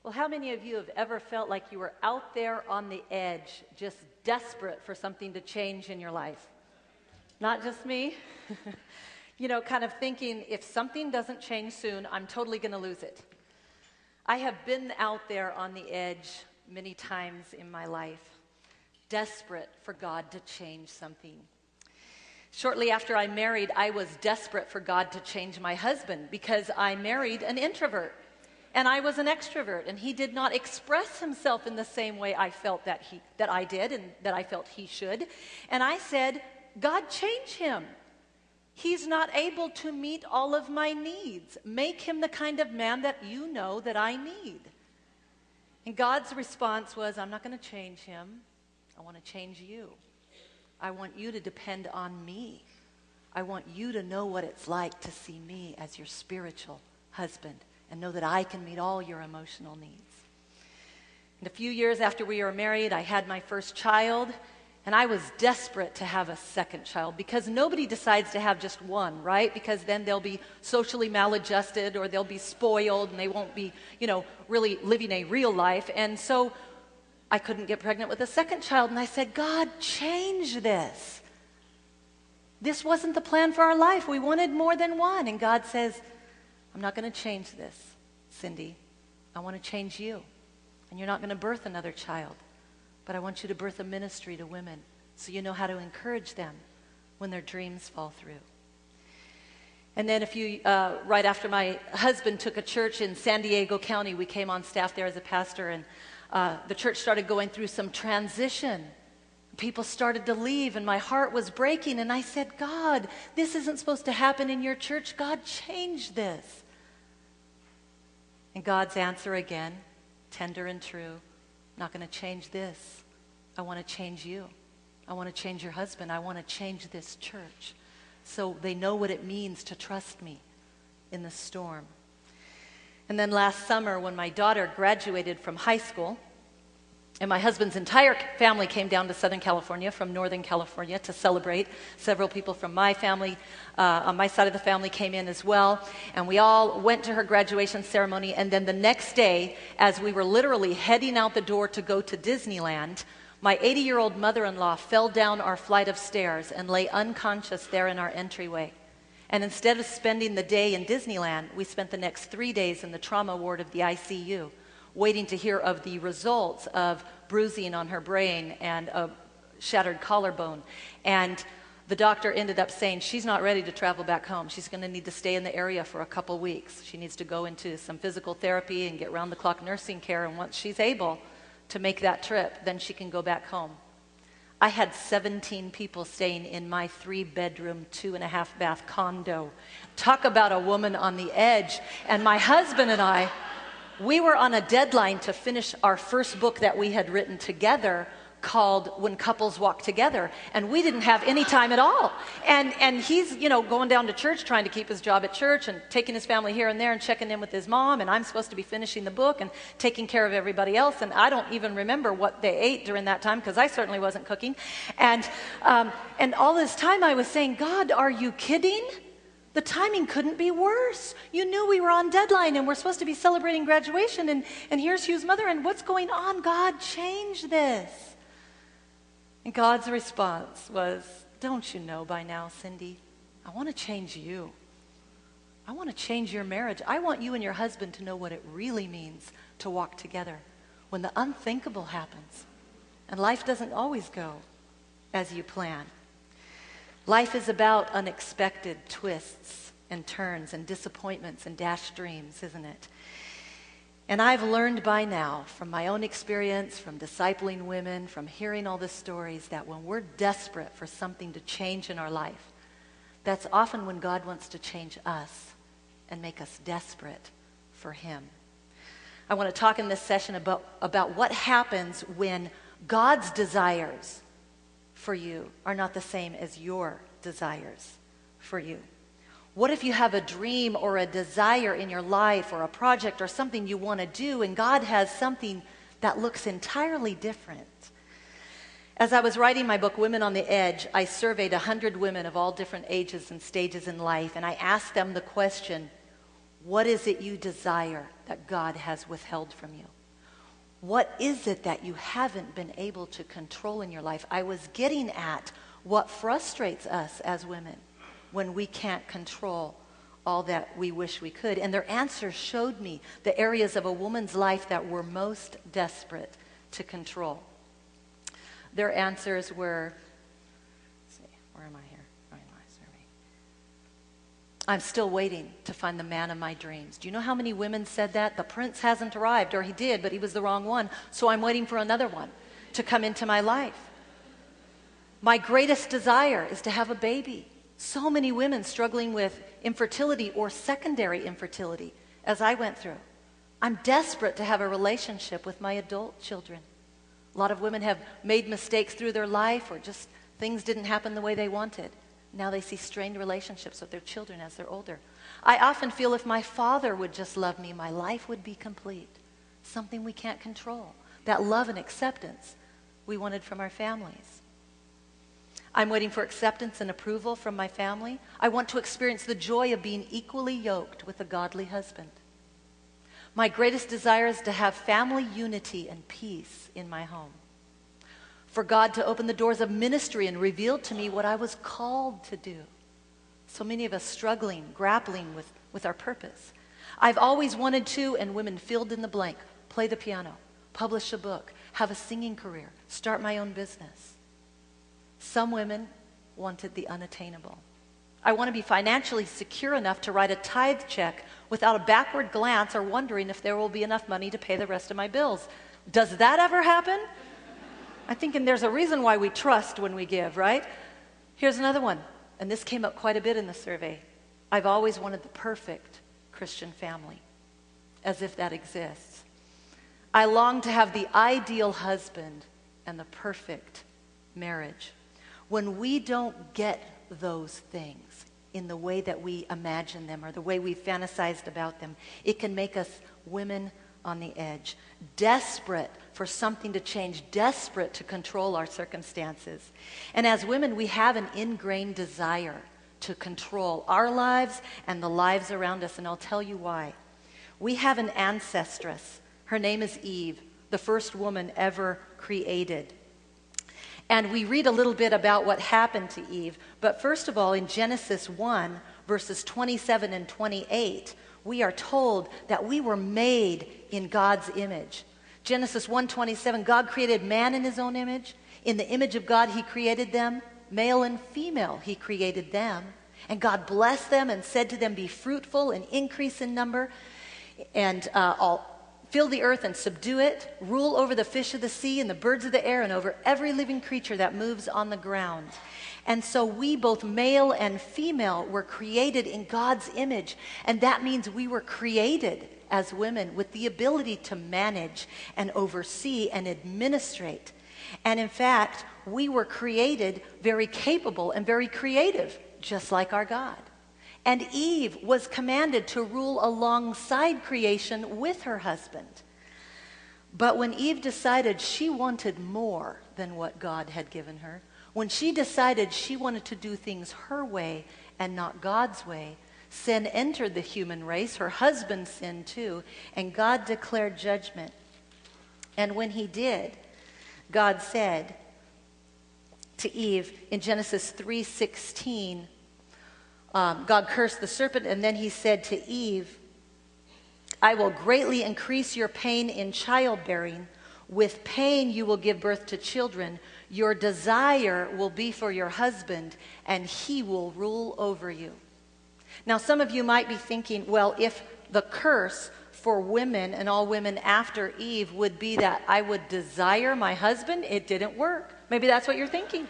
Well, how many of you have ever felt like you were out there on the edge, just desperate for something to change in your life? Not just me. Kind of thinking, if something doesn't change soon, I'm totally going to lose it. I have been out there on the edge many times in my life, desperate for God to change something. Shortly after I married, I was desperate for God to change my husband because I married an introvert. And I was an extrovert, and he did not express himself in the same way I felt that I did and that I felt he should. And I said, God, change him. He's not able to meet all of my needs. Make him the kind of man that you know that I need. And God's response was, I'm not going to change him. I want to change you. I want you to depend on me. I want you to know what it's like to see me as your spiritual husband and know that I can meet all your emotional needs. And a few years after we were married, I had my first child, and I was desperate to have a second child because nobody decides to have just one, right? Because then they'll be socially maladjusted or they'll be spoiled and they won't be, really living a real life. And so I couldn't get pregnant with a second child, and I said, God, change this. This wasn't the plan for our life. We wanted more than one. And God says, I'm not going to change this, Cindy. I want to change you. And you're not going to birth another child. But I want you to birth a ministry to women so you know how to encourage them when their dreams fall through. And then right after my husband took a church in San Diego County, we came on staff there as a pastor, and the church started going through some transition. People started to leave, and my heart was breaking. And I said, God, this isn't supposed to happen in your church. God, change this. And God's answer again, tender and true, not going to change this. I want to change you. I want to change your husband. I want to change this church so they know what it means to trust me in the storm. And then last summer when my daughter graduated from high school, and my husband's entire family came down to Southern California from Northern California to celebrate. Several people from my family, on my side of the family, came in as well. And we all went to her graduation ceremony. And then the next day, as we were literally heading out the door to go to Disneyland, my 80-year-old mother-in-law fell down our flight of stairs and lay unconscious there in our entryway. And instead of spending the day in Disneyland, we spent the next 3 days in the trauma ward of the ICU, waiting to hear of the results of bruising on her brain and a shattered collarbone. And the doctor ended up saying she's not ready to travel back home. She's going to need to stay in the area for a couple weeks. She needs to go into some physical therapy and get round-the-clock nursing care. And once she's able to make that trip, then she can go back home. I had 17 people staying in my 3-bedroom, 2.5-bath condo. Talk about a woman on the edge. And my husband and I, we were on a deadline to finish our first book that we had written together called When Couples Walk Together. And we didn't have any time at all. And he's, going down to church, trying to keep his job at church and taking his family here and there and checking in with his mom. And I'm supposed to be finishing the book and taking care of everybody else. And I don't even remember what they ate during that time because I certainly wasn't cooking. And all this time I was saying, God, are you kidding? The timing couldn't be worse. You knew we were on deadline and we're supposed to be celebrating graduation, and here's Hugh's mother, and what's going on? God, change this. And God's response was, don't you know by now, Cindy? I want to change you. I want to change your marriage. I want you and your husband to know what it really means to walk together when the unthinkable happens and life doesn't always go as you plan. Life is about unexpected twists and turns and disappointments and dashed dreams, isn't it? And I've learned by now from my own experience, from discipling women, from hearing all the stories, that when we're desperate for something to change in our life, that's often when God wants to change us and make us desperate for Him. I want to talk in this session about what happens when God's desires for you are not the same as your desires for you. What if you have a dream or a desire in your life or a project or something you want to do, and God has something that looks entirely different? As I was writing my book, Women on the Edge, I surveyed 100 women of all different ages and stages in life, and I asked them the question, What is it you desire that God has withheld from you? What is it that you haven't been able to control in your life? I was getting at what frustrates us as women when we can't control all that we wish we could. And their answers showed me the areas of a woman's life that were most desperate to control. Their answers were, let's see, where am I here? I'm still waiting to find the man of my dreams. Do you know how many women said that? The prince hasn't arrived, or he did, but he was the wrong one, so I'm waiting for another one to come into my life. My greatest desire is to have a baby. So many women struggling with infertility or secondary infertility, as I went through. I'm desperate to have a relationship with my adult children. A lot of women have made mistakes through their life, or just things didn't happen the way they wanted. Now they see strained relationships with their children as they're older. I often feel if my father would just love me, my life would be complete. Something we can't control. That love and acceptance we wanted from our families. I'm waiting for acceptance and approval from my family. I want to experience the joy of being equally yoked with a godly husband. My greatest desire is to have family unity and peace in my home. For God to open the doors of ministry and reveal to me what I was called to do. So many of us struggling, grappling with our purpose. I've always wanted to, and women filled in the blank, play the piano, publish a book, have a singing career, start my own business. Some women wanted the unattainable. I want to be financially secure enough to write a tithe check without a backward glance or wondering if there will be enough money to pay the rest of my bills. Does that ever happen? I think there's a reason why we trust when we give, right? Here's another one, and this came up quite a bit in the survey. I've always wanted the perfect Christian family, as if that exists. I long to have the ideal husband and the perfect marriage. When we don't get those things in the way that we imagine them or the way we fantasized about them, it can make us women on the edge, desperate for something to change, desperate to control our circumstances. And as women, we have an ingrained desire to control our lives and the lives around us, and I'll tell you why. We have an ancestress. Her name is Eve, the first woman ever created. And we read a little bit about what happened to Eve, but first of all, in Genesis 1, verses 27 and 28, we are told that we were made in God's image. Genesis 1:27, God created man in his own image. In the image of God, he created them. Male and female, he created them. And God blessed them and said to them, be fruitful and increase in number, and fill the earth and subdue it. Rule over the fish of the sea and the birds of the air and over every living creature that moves on the ground. And so we, both male and female, were created in God's image. And that means we were created as women with the ability to manage and oversee and administrate. And in fact, we were created very capable and very creative, just like our God. And Eve was commanded to rule alongside creation with her husband. But when Eve decided she wanted more than what God had given her, when she decided she wanted to do things her way and not God's way, sin entered the human race. Her husband sinned too, and God declared judgment. And when he did, God said to Eve in Genesis 3:16, God cursed the serpent, and then he said to Eve, I will greatly increase your pain in childbearing. With pain you will give birth to children. Your desire will be for your husband, and he will rule over you. Now, some of you might be thinking, well, if the curse for women and all women after Eve would be that I would desire my husband, it didn't work. Maybe that's what you're thinking.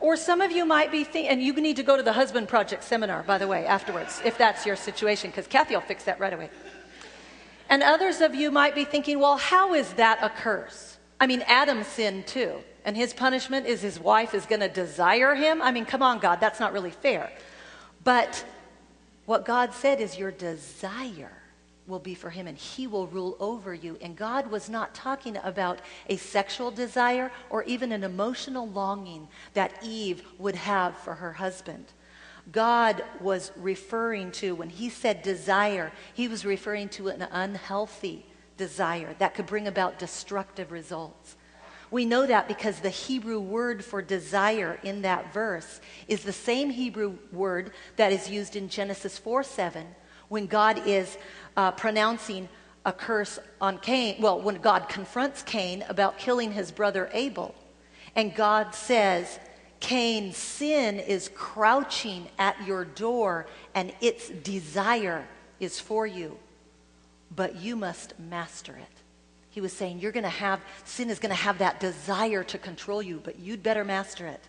Or some of you might be thinking, and you need to go to the Husband Project seminar, by the way, afterwards, if that's your situation, because Kathy will fix that right away. And others of you might be thinking, well, how is that a curse? I mean, Adam sinned too, and his punishment is his wife is going to desire him? I mean, come on, God, that's not really fair. But what God said is your desire will be for him, and he will rule over you. And God was not talking about a sexual desire or even an emotional longing that Eve would have for her husband. God was referring to, when he said desire, he was referring to an unhealthy desire that could bring about destructive results. We know that because the Hebrew word for desire in that verse is the same Hebrew word that is used in Genesis 4:7 when God is pronouncing a curse on Cain. Well, when God confronts Cain about killing his brother Abel. And God says, Cain's sin is crouching at your door and its desire is for you, but you must master it. He was saying, sin is going to have that desire to control you, but you'd better master it.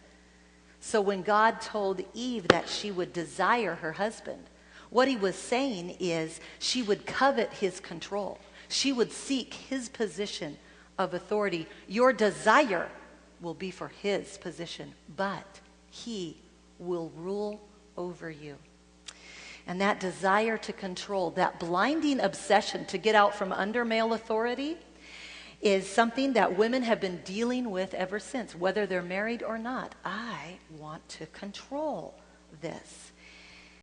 So when God told Eve that she would desire her husband, what he was saying is she would covet his control. She would seek his position of authority. Your desire will be for his position, but he will rule over you. And that desire to control, that blinding obsession to get out from under male authority, is something that women have been dealing with ever since, whether they're married or not. I want to control this.